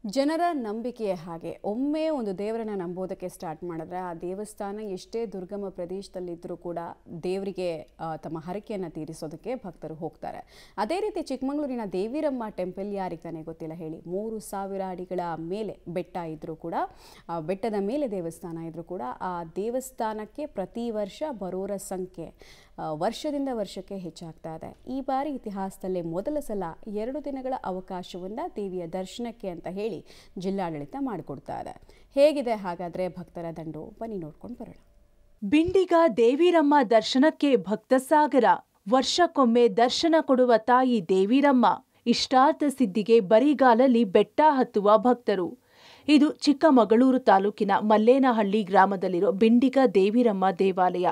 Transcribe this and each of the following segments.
ಜನರ ನಂಬಿಕೆಯ ಹಾಗೆ ಒಮ್ಮೆ ಒಂದು ದೇವರನ್ನ ನಂಬೋದಕ್ಕೆ ಸ್ಟಾರ್ಟ್ ಮಾಡಿದ್ರೆ ಆ ದೇವಸ್ಥಾನ ಎಷ್ಟೇ ದುರ್ಗಮ ಪ್ರದೇಶದಲ್ಲಿದ್ದರೂ ಕೂಡ ದೇವರಿಗೆ ತಮ್ಮ ಹರಕೆಯನ್ನು ತೀರಿಸೋದಕ್ಕೆ ಭಕ್ತರು ಹೋಗ್ತಾರೆ. ಅದೇ ರೀತಿ ಚಿಕ್ಕಮಗಳೂರಿನ ದೇವಿರಮ್ಮ ಟೆಂಪಲ್ ಯಾರಿಗೆ ತಾನೇ ಗೊತ್ತಿಲ್ಲ ಹೇಳಿ. 3000 ಅಡಿಗಳ ಮೇಲೆ ಬೆಟ್ಟ ಇದ್ರೂ ಕೂಡ ಬೆಟ್ಟದ ಮೇಲೆ ದೇವಸ್ಥಾನ ಇದ್ರೂ ಕೂಡ ಆ ದೇವಸ್ಥಾನಕ್ಕೆ ಪ್ರತಿ ವರ್ಷ ಬರೋರ ಸಂಖ್ಯೆ ವರ್ಷದಿಂದ ವರ್ಷಕ್ಕೆ ಹೆಚ್ಚಾಗ್ತಾ ಇದೆ. ಈ ಬಾರಿ ಇತಿಹಾಸದಲ್ಲೇ ಮೊದಲ ಸಲ 2 ದಿನಗಳ ಅವಕಾಶವನ್ನು ದೇವಿಯ ದರ್ಶನಕ್ಕೆ ಅಂತ ಹೇಳಿ ಜಿಲ್ಲಾಡಳಿತ ಮಾಡಿಕೊಡ್ತಾ ಇದೆ. ಹೇಗಿದೆ ಹಾಗಾದ್ರೆ ಭಕ್ತರ ದಂಡು? ಬನ್ನಿ ನೋಡ್ಕೊಂಡು ಬರೋಣ. ಬಿಂಡಿಗ ದೇವಿರಮ್ಮ ದರ್ಶನಕ್ಕೆ ಭಕ್ತ ಸಾಗರ. ವರ್ಷಕ್ಕೊಮ್ಮೆ ದರ್ಶನ ಕೊಡುವ ತಾಯಿ ದೇವಿರಮ್ಮ. ಇಷ್ಟಾರ್ಥ ಸಿದ್ಧಿಗೆ ಬರಿಗಾಲಲ್ಲಿ ಬೆಟ್ಟ ಹತ್ತುವ ಭಕ್ತರು. ಇದು ಚಿಕ್ಕಮಗಳೂರು ತಾಲೂಕಿನ ಮಲ್ಲೇನಹಳ್ಳಿ ಗ್ರಾಮದಲ್ಲಿರೋ ಬಿಂಡಿಗ ದೇವಿರಮ್ಮ ದೇವಾಲಯ.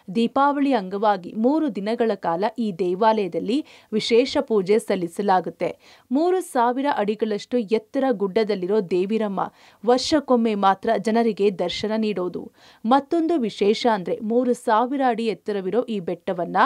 ದೀಪಾವಳಿ ಅಂಗವಾಗಿ 3 ದಿನಗಳ ಕಾಲ ಈ ದೇವಾಲಯದಲ್ಲಿ ವಿಶೇಷ ಪೂಜೆ ಸಲ್ಲಿಸಲಾಗುತ್ತೆ. 3000 ಅಡಿಗಳಷ್ಟು ಎತ್ತರ ಗುಡ್ಡದಲ್ಲಿರೋ ದೇವಿರಮ್ಮ ವರ್ಷಕ್ಕೊಮ್ಮೆ ಮಾತ್ರ ಜನರಿಗೆ ದರ್ಶನ ನೀಡೋದು. ಮತ್ತೊಂದು ವಿಶೇಷ ಅಂದ್ರೆ 3000 ಅಡಿ ಎತ್ತರವಿರೋ ಈ ಬೆಟ್ಟವನ್ನ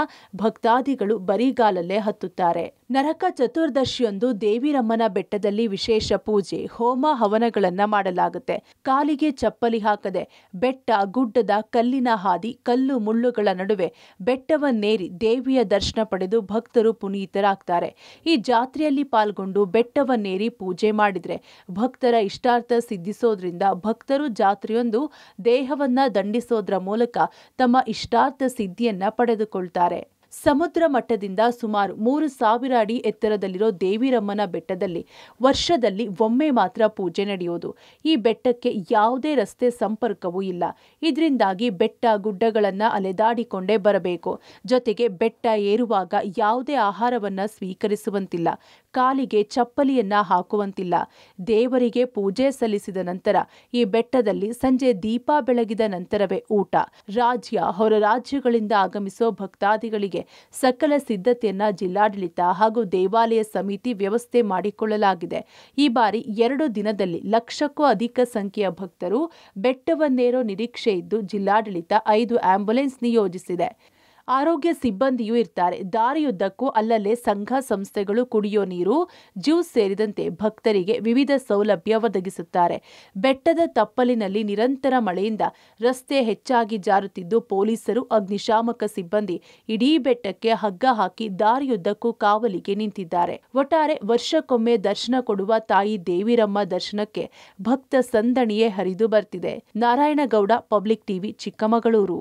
ಭಕ್ತಾದಿಗಳು ಬರಿಗಾಲಲ್ಲೇ ಹತ್ತುತ್ತಾರೆ. ನರಕ ಚತುರ್ದಶಿಯೊಂದು ದೇವಿರಮ್ಮನ ಬೆಟ್ಟದಲ್ಲಿ ವಿಶೇಷ ಪೂಜೆ, ಹೋಮ ಹವನಗಳನ್ನ ಮಾಡಲಾಗುತ್ತೆ. ಕಾಲಿಗೆ ಚಪ್ಪಲಿ ಹಾಕದೆ ಬೆಟ್ಟ ಗುಡ್ಡದ ಕಲ್ಲಿನ ಹಾದಿ, ಕಲ್ಲು ಮುಳ್ಳುಗಳ ನಡುವೆ ಬೆಟ್ಟವನ್ನೇರಿ ದೇವಿಯ ದರ್ಶನ ಪಡೆದು ಭಕ್ತರು ಪುನೀತರಾಗ್ತಾರೆ. ಈ ಜಾತ್ರೆಯಲ್ಲಿ ಪಾಲ್ಗೊಂಡು ಬೆಟ್ಟವನ್ನೇರಿ ಪೂಜೆ ಮಾಡಿದ್ರೆ ಭಕ್ತರ ಇಷ್ಟಾರ್ಥ ಸಿದ್ಧಿಸೋದ್ರಿಂದ ಭಕ್ತರು ಜಾತ್ರೆಯೊಂದು ದೇಹವನ್ನ ದಂಡಿಸೋದ್ರ ಮೂಲಕ ತಮ್ಮ ಇಷ್ಟಾರ್ಥ ಸಿದ್ಧಿಯನ್ನ ಪಡೆದುಕೊಳ್ತಾರೆ. ಸಮುದ್ರ ಮಟ್ಟದಿಂದ ಸುಮಾರು 3000 ಅಡಿ ಎತ್ತರದಲ್ಲಿರೋ ದೇವಿರಮ್ಮನ ಬೆಟ್ಟದಲ್ಲಿ ವರ್ಷದಲ್ಲಿ ಒಮ್ಮೆ ಮಾತ್ರ ಪೂಜೆ ನಡೆಯೋದು. ಈ ಬೆಟ್ಟಕ್ಕೆ ಯಾವುದೇ ರಸ್ತೆ ಸಂಪರ್ಕವೂ ಇಲ್ಲ. ಇದರಿಂದಾಗಿ ಬೆಟ್ಟ ಗುಡ್ಡಗಳನ್ನ ಅಲೆದಾಡಿಕೊಂಡೇ ಬರಬೇಕು. ಜೊತೆಗೆ ಬೆಟ್ಟ ಏರುವಾಗ ಯಾವುದೇ ಆಹಾರವನ್ನ ಸ್ವೀಕರಿಸುವಂತಿಲ್ಲ, ಕಾಲಿಗೆ ಚಪ್ಪಲಿಯನ್ನ ಹಾಕುವಂತಿಲ್ಲ. ದೇವರಿಗೆ ಪೂಜೆ ಸಲ್ಲಿಸಿದ ನಂತರ ಈ ಬೆಟ್ಟದಲ್ಲಿ ಸಂಜೆ ದೀಪ ಬೆಳಗಿದ ನಂತರವೇ ಊಟ. ರಾಜ್ಯ ಹೊರ ರಾಜ್ಯಗಳಿಂದ ಆಗಮಿಸೋ ಭಕ್ತಾದಿಗಳಿಗೆ ಸಕಲ ಸಿದ್ಧತೆಯನ್ನ ಜಿಲ್ಲಾಡಳಿತ ಹಾಗೂ ದೇವಾಲಯ ಸಮಿತಿ ವ್ಯವಸ್ಥೆ ಮಾಡಿಕೊಳ್ಳಲಾಗಿದೆ. ಈ ಬಾರಿ 2 ದಿನದಲ್ಲಿ ಲಕ್ಷಕ್ಕೂ ಅಧಿಕ ಸಂಖ್ಯೆಯ ಭಕ್ತರು ಬೆಟ್ಟವನ್ನೇರೋ ನಿರೀಕ್ಷೆ ಇದ್ದು ಜಿಲ್ಲಾಡಳಿತ 5 ಆಂಬ್ಯುಲೆನ್ಸ್ ನಿಯೋಜಿಸಿದೆ. ಆರೋಗ್ಯ ಸಿಬ್ಬಂದಿಯೂ ಇರ್ತಾರೆ. ದಾರಿಯುದ್ದಕ್ಕೂ ಅಲ್ಲಲ್ಲೇ ಸಂಘ ಸಂಸ್ಥೆಗಳು ಕುಡಿಯೋ ನೀರು, ಜ್ಯೂಸ್ ಸೇರಿದಂತೆ ಭಕ್ತರಿಗೆ ವಿವಿಧ ಸೌಲಭ್ಯ ಒದಗಿಸುತ್ತಾರೆ. ಬೆಟ್ಟದ ತಪ್ಪಲಿನಲ್ಲಿ ನಿರಂತರ ಮಳೆಯಿಂದ ರಸ್ತೆ ಹೆಚ್ಚಾಗಿ ಜಾರುತ್ತಿದ್ದು ಪೊಲೀಸರು, ಅಗ್ನಿಶಾಮಕ ಸಿಬ್ಬಂದಿ ಇಡೀ ಬೆಟ್ಟಕ್ಕೆ ಹಗ್ಗ ಹಾಕಿ ದಾರಿಯುದ್ದಕ್ಕೂ ಕಾವಲಿಗೆ ನಿಂತಿದ್ದಾರೆ. ಒಟ್ಟಾರೆ ವರ್ಷಕ್ಕೊಮ್ಮೆ ದರ್ಶನ ಕೊಡುವ ತಾಯಿ ದೇವಿರಮ್ಮ ದರ್ಶನಕ್ಕೆ ಭಕ್ತ ಸಂದಣಿಯೇ ಹರಿದು ಬರ್ತಿದೆ. Narayanagowda, public TV, Chikkamagaluru.